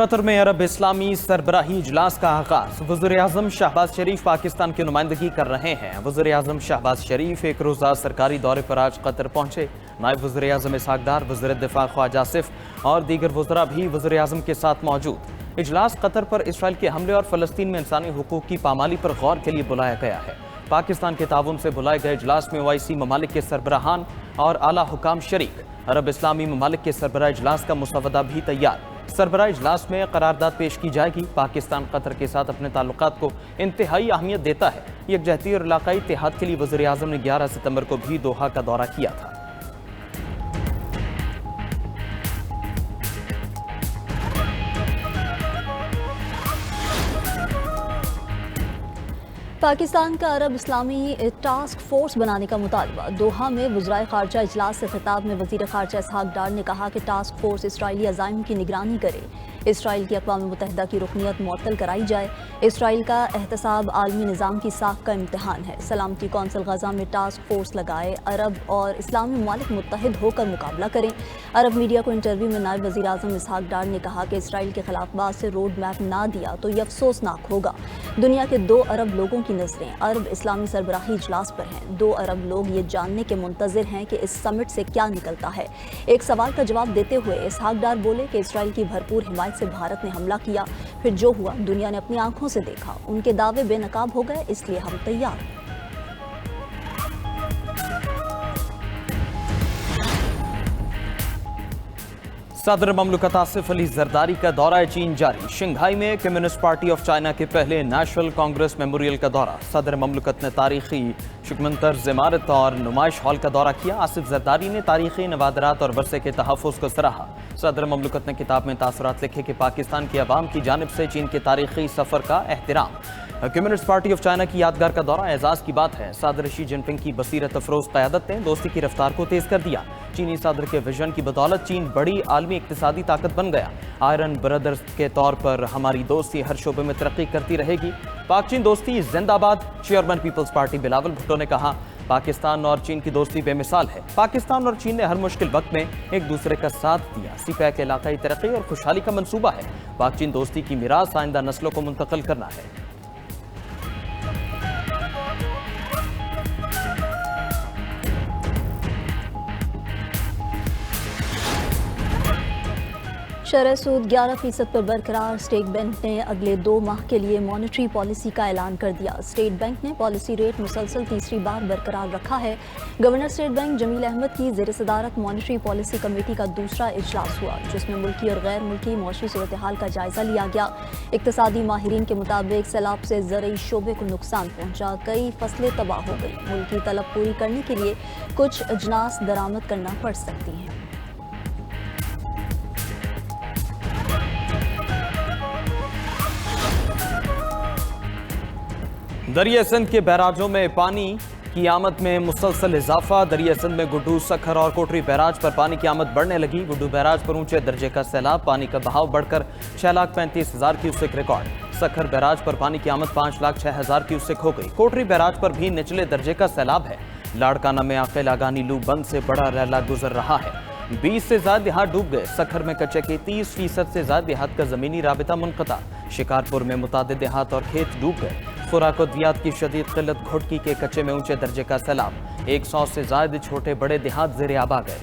قطر میں عرب اسلامی سربراہی اجلاس کا آغاز۔ وزیر اعظم شہباز شریف پاکستان کی نمائندگی کر رہے ہیں۔ وزیر اعظم شہباز شریف ایک روزہ سرکاری دورے پر آج قطر پہنچے۔ نائب وزیر اعظم اسحاق ڈار، وزیر دفاع خواجہ آصف اور دیگر وزراء بھی وزیر اعظم کے ساتھ موجود۔ اجلاس قطر پر اسرائیل کے حملے اور فلسطین میں انسانی حقوق کی پامالی پر غور کے لیے بلایا گیا ہے۔ پاکستان کے تعاون سے بلائے گئے اجلاس میں OIC ممالک کے سربراہان اور اعلیٰ حکام شریک۔ عرب اسلامی ممالک کے سربراہ اجلاس کا مسودہ بھی تیار۔ سربراہ اجلاس میں قرارداد پیش کی جائے گی۔ پاکستان قطر کے ساتھ اپنے تعلقات کو انتہائی اہمیت دیتا ہے۔ یکجہتی اور علاقائی اتحاد کے لیے وزیر اعظم نے 11 ستمبر کو بھی دوحہ کا دورہ کیا تھا۔ پاکستان کا عرب اسلامی ٹاسک فورس بنانے کا مطالبہ۔ دوحہ میں وزرائے خارجہ اجلاس سے خطاب میں وزیر خارجہ اسحاق ڈار نے کہا کہ ٹاسک فورس اسرائیلی عزائم کی نگرانی کرے، اسرائیل کی اقوام متحدہ کی رکنیت معطل کرائی جائے۔ اسرائیل کا احتساب عالمی نظام کی ساکھ کا امتحان ہے۔ سلامتی کونسل غزہ میں ٹاسک فورس لگائے، عرب اور اسلامی ممالک متحد ہو کر مقابلہ کریں۔ عرب میڈیا کو انٹرویو میں نائب وزیر اعظم اسحاق ڈار نے کہا کہ اسرائیل کے خلاف بات سے روڈ میپ نہ دیا تو یہ افسوسناک ہوگا۔ دنیا کے 2 ارب لوگوں کی نظریں عرب اسلامی سربراہی اجلاس پر ہیں۔ 2 ارب لوگ یہ جاننے کے منتظر ہیں کہ اس سمٹ سے کیا نکلتا ہے۔ ایک سوال کا جواب دیتے ہوئے اسحاق ڈار بولے کہ اسرائیل کی بھرپور حمایت سے بھارت نے حملہ کیا، پھر جو ہوا دنیا نے اپنی آنکھوں سے دیکھا۔ ان کے دعوے بے نقاب ہو گئے، اس لیے ہم تیار ہیں۔ صدر مملکت آصف علی زرداری کا دورہ چین جاری۔ شنگھائی میں کمیونسٹ پارٹی آف چائنا کے پہلے نیشنل کانگریس میموریل کا دورہ۔ صدر مملکت نے تاریخی شکمنترز عمارت اور نمائش ہال کا دورہ کیا۔ آصف زرداری نے تاریخی نوادرات اور ورثے کے تحفظ کو سراہا۔ صدر مملکت نے کتاب میں تاثرات لکھے کہ پاکستان کی عوام کی جانب سے چین کے تاریخی سفر کا احترام۔ کمیونسٹ پارٹی آف چائنا کی یادگار کا دورہ اعزاز کی بات ہے۔ صدر شی جن پنگ کی بصیرت افروز قیادت نے دوستی کی رفتار کو تیز کر دیا۔ چینی صدر کے ویژن کی بدولت چین بڑی عالمی اقتصادی طاقت بن گیا۔ آئرن برادرز کے طور پر ہماری دوستی ہر شعبے میں ترقی کرتی رہے گی۔ پاک چین دوستی زندہ باد۔ چیئرمین پیپلز پارٹی بلاول بھٹو نے کہا پاکستان اور چین کی دوستی بے مثال ہے۔ پاکستان اور چین نے ہر مشکل وقت میں ایک دوسرے کا ساتھ دیا۔ سی پیک علاقائی ترقی اور خوشحالی کا منصوبہ ہے۔ پاک چین دوستی کی میراث آئندہ نسلوں کو منتقل کرنا ہے۔ شرح سود 11% پر برقرار۔ اسٹیٹ بینک نے اگلے 2 ماہ کے لیے مانیٹری پالیسی کا اعلان کر دیا۔ اسٹیٹ بینک نے پالیسی ریٹ مسلسل تیسری بار برقرار رکھا ہے۔ گورنر اسٹیٹ بینک جمیل احمد کی زیر صدارت مانیٹری پالیسی کمیٹی کا دوسرا اجلاس ہوا، جس میں ملکی اور غیر ملکی معاشی صورتحال کا جائزہ لیا گیا۔ اقتصادی ماہرین کے مطابق سیلاب سے زرعی شعبے کو نقصان پہنچا، کئی فصلیں تباہ ہو گئی۔ ملکی طلب پوری کرنے کے لیے کچھ اجناس درآمد کرنا پڑ سکتی ہیں۔ دریا سندھ کے بیراجوں میں پانی کی آمد میں مسلسل اضافہ۔ دریا سندھ میں گڈو، سکھر اور کوٹری بیراج پر پانی کی آمد بڑھنے لگی۔ گڈو بیراج پر اونچے درجے کا سیلاب، پانی کا بہاؤ بڑھ کر 6,35,000 کیوسک ریکارڈ۔ سکھر بیراج پر پانی کی آمد 5,06,000 کیوسک ہو گئی۔ کوٹری بیراج پر بھی نچلے درجے کا سیلاب ہے۔ لاڑکانہ میں عاقل آگانی لوپ بند سے بڑا ریلا گزر رہا ہے۔ 20 سے زائد دیہات ڈوب گئے۔ سکھر میں کچے کے 30% سے زائد دیہات کا زمینی رابطہ منقطع۔ شکارپور میں متعدد دیہات اور کھیت ڈوب گئے۔ خوراک و ادویات کی شدید قلت، گھوٹکی کے کچے میں اونچے درجے کا سیلاب۔ 100 سے زائد چھوٹے بڑے دیہات زیر آب آ گئے۔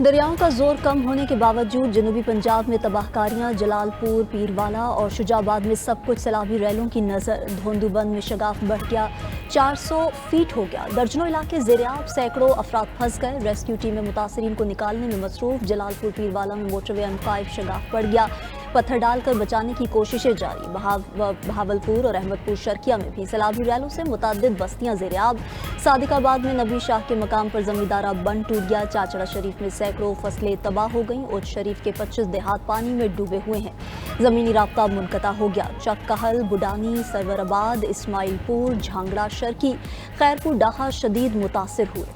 دریاؤں کا زور کم ہونے کے باوجود جنوبی پنجاب میں تباہ کاریاں۔ جلال پور، پیروالا اور شجاع آباد میں سب کچھ سیلابی ریلوں کی نظر۔ دھوندو بند میں شگاف بڑھ گیا، 400 فیٹ ہو گیا۔ درجنوں علاقے زیر آب، سینکڑوں افراد پھنس گئے۔ ریسکیو ٹیمیں متاثرین کو نکالنے میں مصروف۔ جلال پور پیروالا میں موٹر وے M5 شگاف پڑ گیا، پتھر ڈال کر بچانے کی کوششیں جاری۔ بہاولپور اور احمد پور شرقیہ میں بھی سیلابی ریلوں سے متعدد بستیاں زیر آب۔ صادق آباد میں نبی شاہ کے مقام پر زمیندارہ بند ٹوٹ گیا۔ چاچڑا شریف میں سینکڑوں فصلیں تباہ ہو گئیں۔ اوچھ شریف کے 25 دیہات پانی میں ڈوبے ہوئے ہیں۔ زمینی رابطہ منقطع ہو گیا۔ چک کہل، بڈانی، سرور آباد، اسماعیل پور، جھانگڑا شرقی، خیرپور ڈاہا شدید متاثر ہوئے۔